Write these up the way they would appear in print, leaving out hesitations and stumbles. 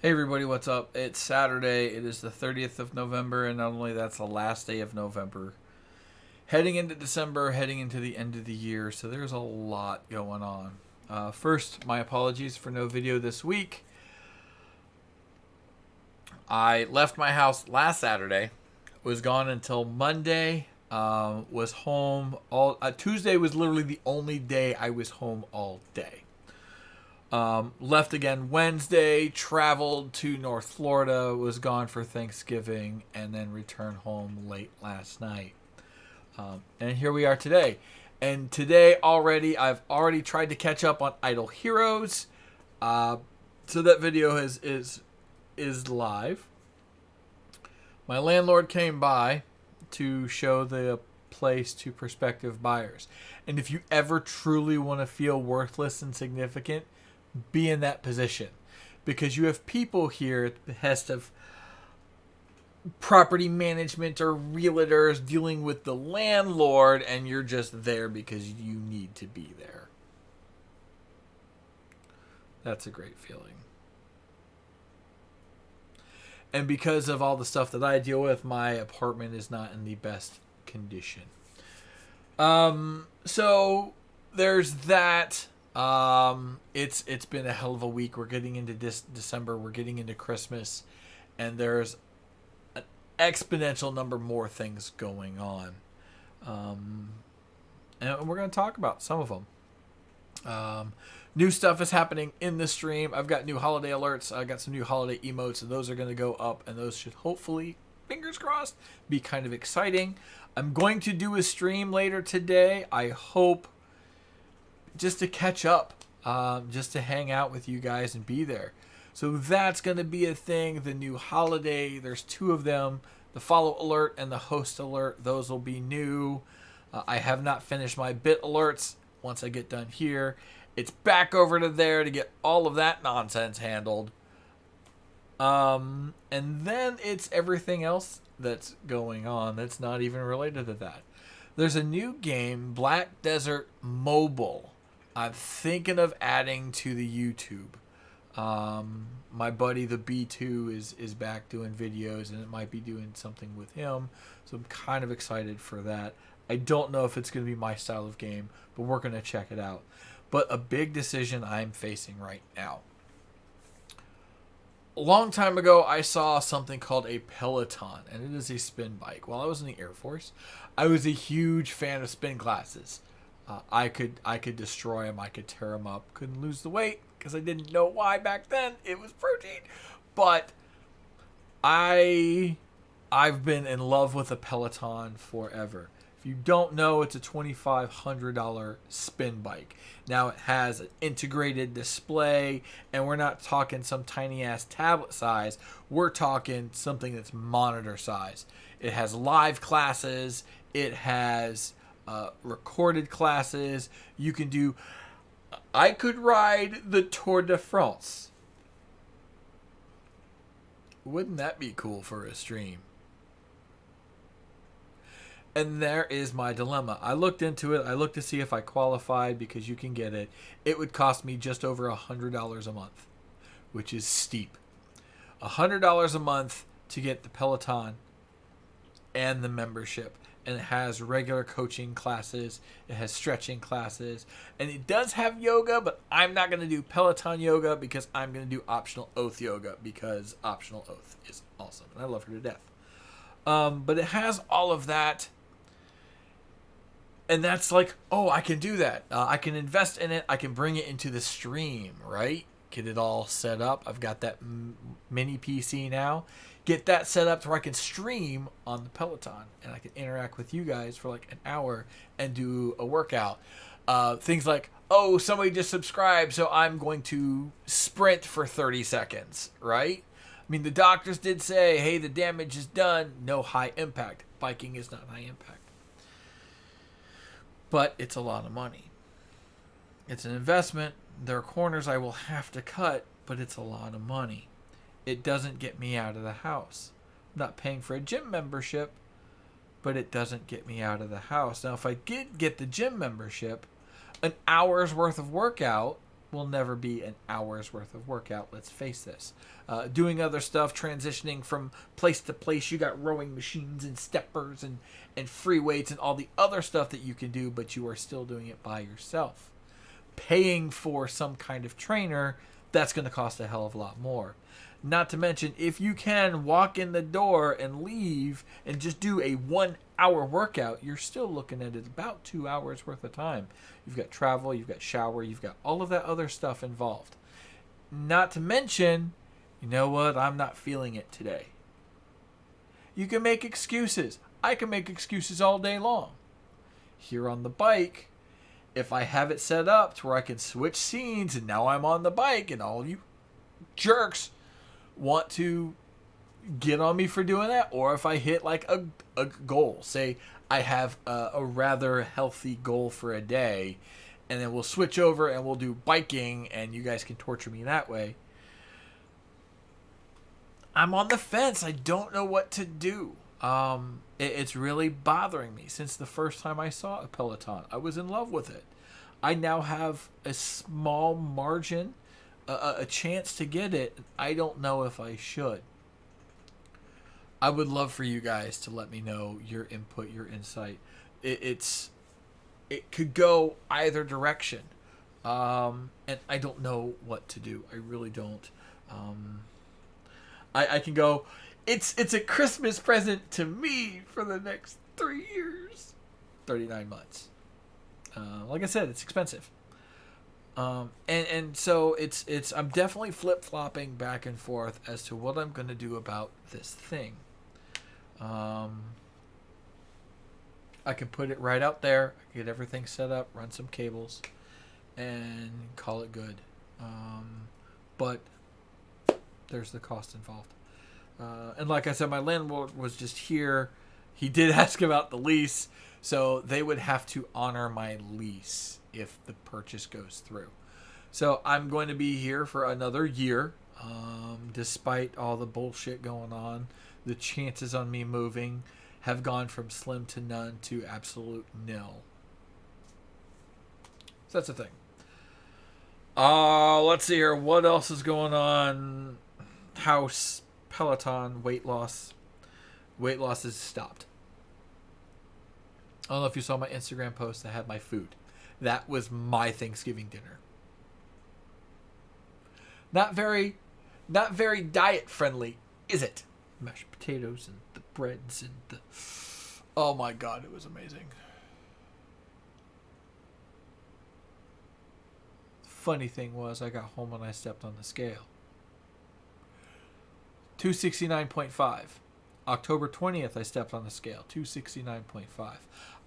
Hey everybody, what's up? It's Saturday. It is the 30th of November, and not only that's the last day of November. Heading into December, heading into the end of the year, so there's a lot going on. First, my apologies for no video this week. I left my house last Saturday, was gone until Monday, was home all. Tuesday was literally the only day I was home all day. Left again Wednesday, traveled to North Florida, was gone for Thanksgiving, and then returned home late last night. And here we are today. And today I've already tried to catch up on Idle Heroes. So that video is live. My landlord came by to show the place to prospective buyers. And if you ever truly want to feel worthless and insignificant, be in that position, because you have people here at the behest of property management or realtors dealing with the landlord, and you're just there because you need to be there. That's a great feeling. And because of all the stuff that I deal with, my apartment is not in the best condition. So there's that. It's been a hell of a week. We're getting into December. We're getting into Christmas, and there's an exponential number more things going on. And we're going to talk about some of them. New stuff is happening in the stream. I've got new holiday alerts. I got some new holiday emotes, and those are going to go up, and those should hopefully, fingers crossed, be kind of exciting. I'm going to do a stream later today. I hope just to catch up, just to hang out with you guys and be there. So that's going to be a thing. The new holiday, there's two of them, the follow alert and the host alert. Those will be new. I have not finished my bit alerts. Once I get done here, it's back over to there to get all of that nonsense handled. And then it's everything else that's going on that's not even related to that. There's a new game, Black Desert Mobile. I'm thinking of adding to the YouTube. My buddy, the B2, is back doing videos, and it might be doing something with him. So I'm kind of excited for that. I don't know if it's going to be my style of game, but we're going to check it out. But a big decision I'm facing right now. A long time ago, I saw something called a pelaton, and it is a spin bike. While I was in the Air Force, I was a huge fan of spin classes. I could destroy them. I could tear them up. Couldn't lose the weight because I didn't know why back then. It was protein. But I've been in love with a Peloton forever. If you don't know, it's a $2,500 spin bike. Now it has an integrated display, and we're not talking some tiny ass tablet size. We're talking something that's monitor size. It has live classes. It has recorded classes. You can do. I could ride the Tour de France. Wouldn't that be cool for a stream? And there is my dilemma. I looked into it. I looked to see if I qualified, because you can get it. It would cost me just over $100 a month, which is steep. $100 a month to get the Peloton and the membership. And it has regular coaching classes. It has stretching classes. And it does have yoga, but I'm not going to do Peloton yoga because I'm going to do optional oath yoga, because optional oath is awesome. And I love her to death. But it has all of that. And that's like, oh, I can do that. I can invest in it. I can bring it into the stream, right? Get it all set up. I've got that mini PC now. Get that set up to where I can stream on the Peloton, and I can interact with you guys for like an hour and do a workout. Things like, oh, somebody just subscribed, so I'm going to sprint for 30 seconds, right? I mean, the doctors did say, hey, the damage is done. No high impact. Biking is not high impact. But it's a lot of money. It's an investment. There are corners I will have to cut, but it's a lot of money. It doesn't get me out of the house. I'm not paying for a gym membership, but it doesn't get me out of the house. Now, if I did get the gym membership, an hour's worth of workout will never be an hour's worth of workout. Let's face this. Doing other stuff, transitioning from place to place. You got rowing machines and steppers and free weights and all the other stuff that you can do, but you are still doing it by yourself. Paying for some kind of trainer, that's going to cost a hell of a lot more. Not to mention, if you can walk in the door and leave and just do a 1 hour workout, you're still looking at it about 2 hours worth of time. You've got travel, you've got shower, you've got all of that other stuff involved. Not to mention, you know what, I'm not feeling it today. You can make excuses. I can make excuses all day long. Here on the bike, if I have it set up to where I can switch scenes and now I'm on the bike and all you jerks want to get on me for doing that, or if I hit like a goal, say I have a rather healthy goal for a day, and then we'll switch over and we'll do biking and you guys can torture me that way. I'm on the fence. I don't know what to do. It's really bothering me since the first time I saw a Peloton. I was in love with it. I now have a small margin, a chance to get it. I don't know if I should. I would love for you guys to let me know your input, your insight. It could go either direction, and I don't know what to do. I really don't. I can go. It's a Christmas present to me for the next 3 years, 39 months. Like I said, it's expensive. And so it's I'm definitely flip-flopping back and forth as to what I'm going to do about this thing. I can put it right out there, get everything set up, run some cables, and call it good. But there's the cost involved. And like I said, my landlord was just here. He did ask about the lease, so they would have to honor my lease if the purchase goes through. So I'm going to be here for another year, despite all the bullshit going on. The chances on me moving have gone from slim to none to absolute nil. So that's the thing. Let's see here. What else is going on? House, Peloton, weight loss. Weight loss is stopped. I don't know if you saw my Instagram post that had my food. That was my Thanksgiving dinner. Not very diet friendly, is it? Mashed potatoes and the breads and the... Oh my God, it was amazing. Funny thing was, I got home and I stepped on the scale. 269.5. October 20th, I stepped on the scale. 269.5.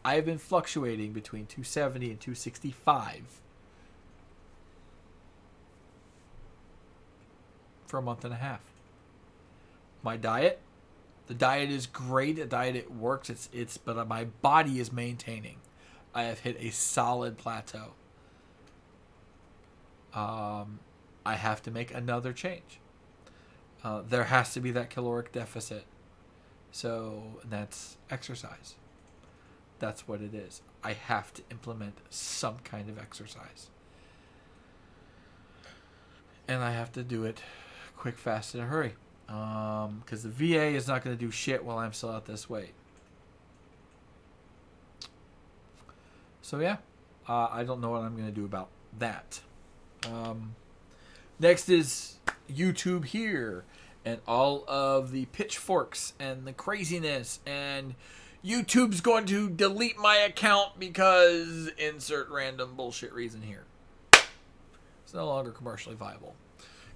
I have been fluctuating between 270 and 265 for a month and a half. My diet, the diet is great. The diet, it works. But my body is maintaining. I have hit a solid plateau. I have to make another change. There has to be that caloric deficit. So that's exercise. That's what it is. I have to implement some kind of exercise. And I have to do it quick, fast, in a hurry. Because the VA is not going to do shit while I'm still at this weight. So yeah, I don't know what I'm going to do about that. Next is YouTube here. And all of the pitchforks and the craziness. And YouTube's going to delete my account because insert random bullshit reason here. It's no longer commercially viable.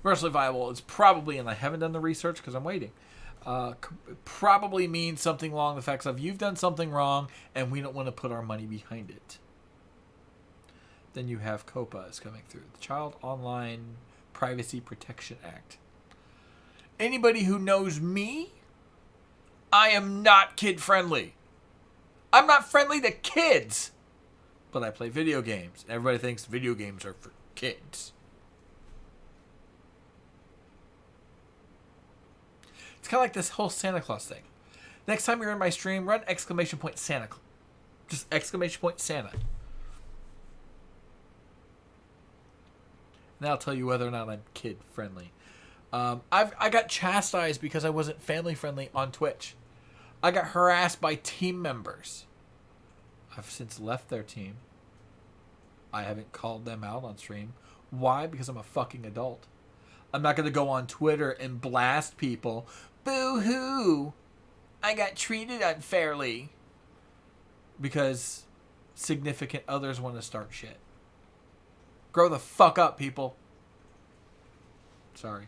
Commercially viable is probably, and I haven't done the research because I'm waiting, probably means something along the facts of you've done something wrong and we don't want to put our money behind it. Then you have COPA is coming through. The Child Online Privacy Protection Act. Anybody who knows me, I am not kid-friendly. I'm not friendly to kids. But I play video games. Everybody thinks video games are for kids. It's kind of like this whole Santa Claus thing. Next time you're in my stream, run exclamation point Santa. Just exclamation point Santa. and I'll tell you whether or not I'm kid friendly. I got chastised because I wasn't family friendly on Twitch. I got harassed by team members. I've since left their team. I haven't called them out on stream. Why? Because I'm a fucking adult. I'm not going to go on Twitter and blast people. Boo-hoo! I got treated unfairly. Because significant others want to start shit. Grow the fuck up, people. Sorry.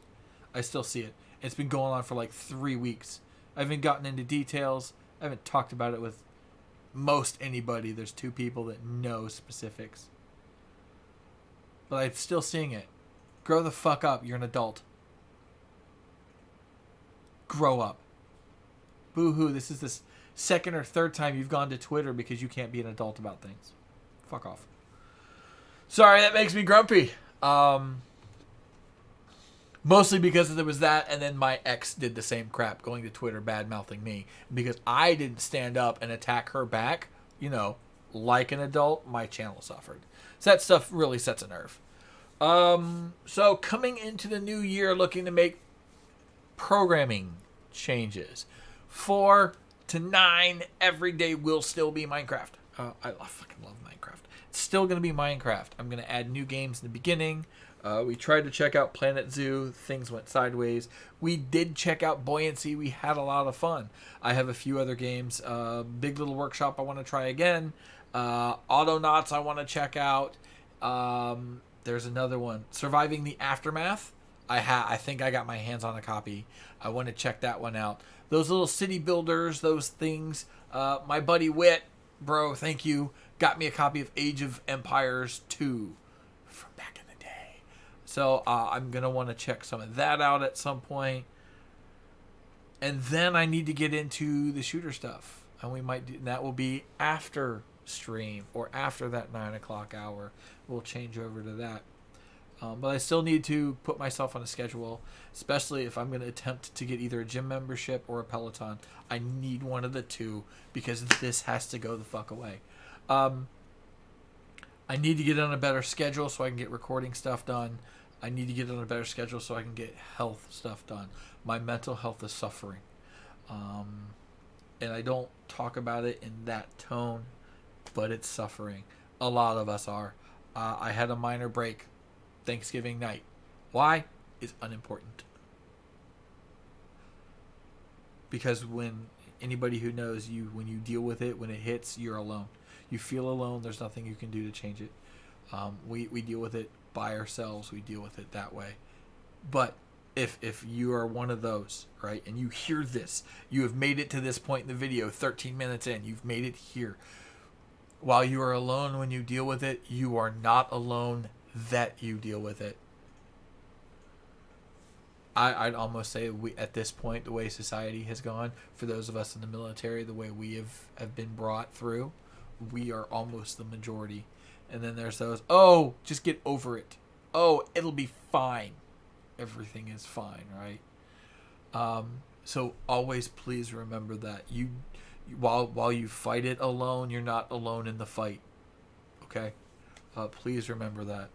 I still see it. It's been going on for like 3 weeks. I haven't gotten into details. I haven't talked about it with most anybody. There's 2 people that know specifics. But I'm still seeing it. Grow the fuck up. You're an adult. Grow up. Boo-hoo. This is the second or third time you've gone to Twitter because you can't be an adult about things. Fuck off. Sorry, that makes me grumpy. Mostly because there was that, and then my ex did the same crap, going to Twitter bad-mouthing me. Because I didn't stand up and attack her back, you know, like an adult, my channel suffered. So that stuff really sets a nerve. So coming into the new year, looking to make programming changes. 4 to 9 every day will still be Minecraft. I fucking love Minecraft. It's still going to be Minecraft. I'm going to add new games in the beginning. We tried to check out Planet Zoo. Things went sideways. We did check out Buoyancy. We had a lot of fun. I have a few other games. Big Little Workshop I want to try again. Autonauts I want to check out. There's another one. Surviving the Aftermath. I think I got my hands on a copy. I want to check that one out. Those little city builders, those things. My buddy Wit, bro, thank you, got me a copy of Age of Empires 2 from back in the day. So I'm going to want to check some of that out at some point. And then I need to get into the shooter stuff. And we might do that will be after stream or after that 9 o'clock hour. We'll change over to that. But I still need to put myself on a schedule, especially if I'm going to attempt to get either a gym membership or a Peloton. I need one of the two because this has to go the fuck away. I need to get on a better schedule so I can get recording stuff done. I need to get on a better schedule so I can get health stuff done. My mental health is suffering. And I don't talk about it in that tone, but it's suffering. A lot of us are. I had a minor break Thanksgiving night. Why? Is unimportant. Because when anybody who knows you, when you deal with it, when it hits, you're alone. You feel alone. There's nothing you can do to change it. We deal with it by ourselves. We deal with it that way. But if you are one of those, right, and you hear this, you have made it to this point in the video, 13 minutes in, you've made it here. While you are alone when you deal with it, you are not alone that you deal with it. I'd almost say we at this point, the way society has gone, for those of us in the military, the way we have been brought through, we are almost the majority. And then there's those, oh, just get over it. Oh, it'll be fine. Everything is fine, right? So always please remember that you while you fight it alone, you're not alone in the fight. Okay? Please remember that.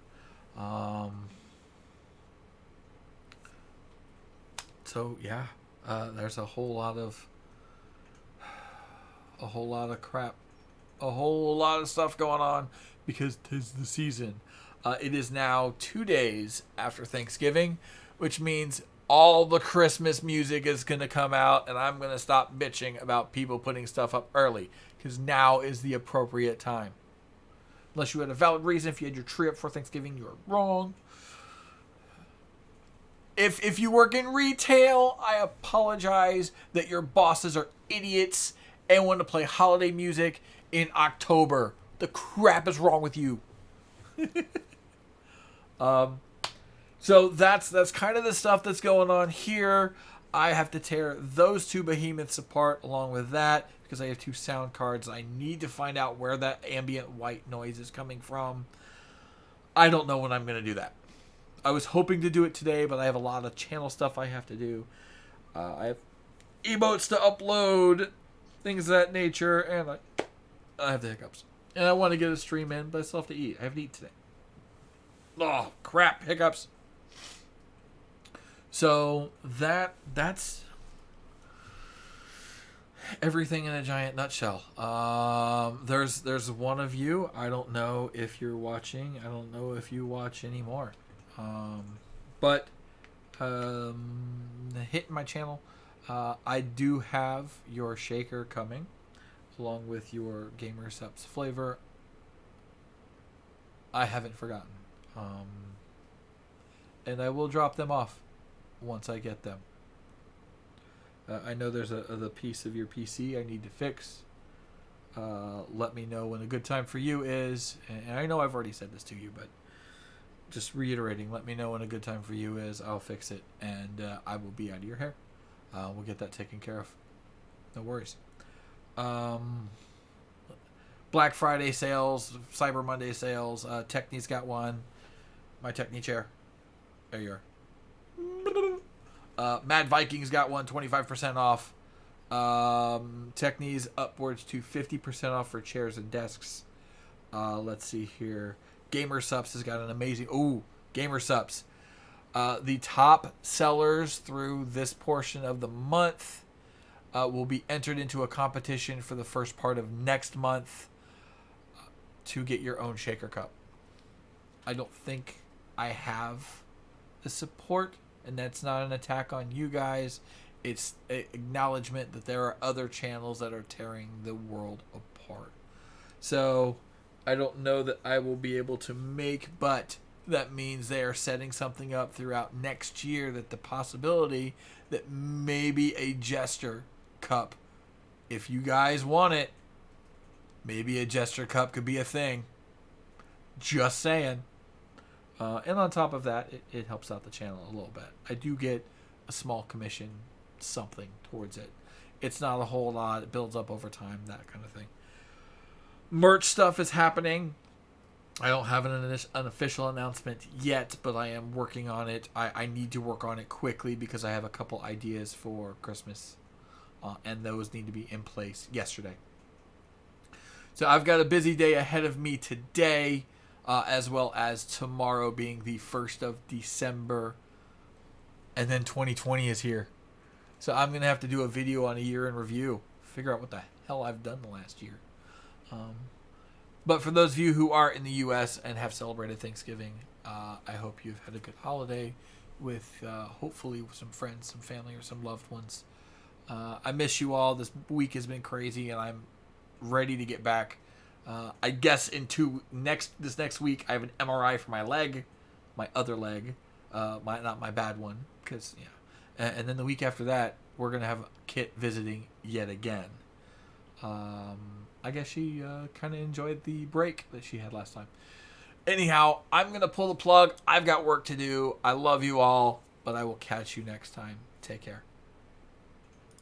So yeah, there's a whole lot of crap, a whole lot of stuff going on because 'tis the season. It is now 2 days after Thanksgiving, which means all the Christmas music is going to come out, and I'm going to stop bitching about people putting stuff up early because now is the appropriate time. Unless you had a valid reason, if you had your tree up for Thanksgiving, you are wrong. If you work in retail, I apologize that your bosses are idiots and want to play holiday music in October. The crap is wrong with you. So that's kind of the stuff that's going on here. I have to tear those 2 behemoths apart along with that because I have 2 sound cards. I need to find out where that ambient white noise is coming from. I don't know when I'm going to do that. I was hoping to do it today, but I have a lot of channel stuff I have to do. I have emotes to upload, things of that nature, and I have the hiccups. And I want to get a stream in, but I still have to eat. I haven't eaten today. Oh, crap. Hiccups. So that's everything in a giant nutshell. There's one of you. I don't know if you're watching. I don't know if you watch anymore. But hit my channel. I do have your shaker coming, along with your Gamer Subs flavor. I haven't forgotten. And I will drop them off once I get them. I know there's the piece of your PC I need to fix. Let me know when a good time for you is. And I know I've already said this to you, but just reiterating, let me know when a good time for you is. I'll fix it, and I will be out of your hair. We'll get that taken care of. No worries. Black Friday sales, Cyber Monday sales. Techni's got one. My Techni chair. There you are. Mad Vikings got one, 25% off. Techni's upwards to 50% off for chairs and desks. Let's see here. Gamer Subs has got an amazing... Ooh, Gamer Subs. The top sellers through this portion of the month will be entered into a competition for the first part of next month to get your own shaker cup. I don't think I have the support, and that's not an attack on you guys. It's an acknowledgement that there are other channels that are tearing the world apart. So I don't know that I will be able to make, but that means they are setting something up throughout next year, that the possibility that maybe a Jester cup, if you guys want it, maybe a Jester cup could be a thing. Just saying. And on top of that, it helps out the channel a little bit. I do get a small commission, something towards it. It's not a whole lot. It builds up over time, that kind of thing. Merch stuff is happening. I don't have an official announcement yet, but I am working on it. I need to work on it quickly because I have a couple ideas for Christmas, and those need to be in place yesterday. So I've got a busy day ahead of me today, as well as tomorrow being the 1st of December, and then 2020 is here. So I'm going to have to do a video on a year in review, figure out what the hell I've done the last year. But for those of you who are in the U.S. and have celebrated Thanksgiving, I hope you've had a good holiday with hopefully some friends, some family, or some loved ones. I miss you all. This week has been crazy, and I'm ready to get back. I guess this next week I have an MRI for my leg, my other leg, not my bad one, because yeah. And then the week after that, we're gonna have Kit visiting yet again. I guess she kind of enjoyed the break that she had last time. Anyhow, I'm going to pull the plug. I've got work to do. I love you all, but I will catch you next time. Take care.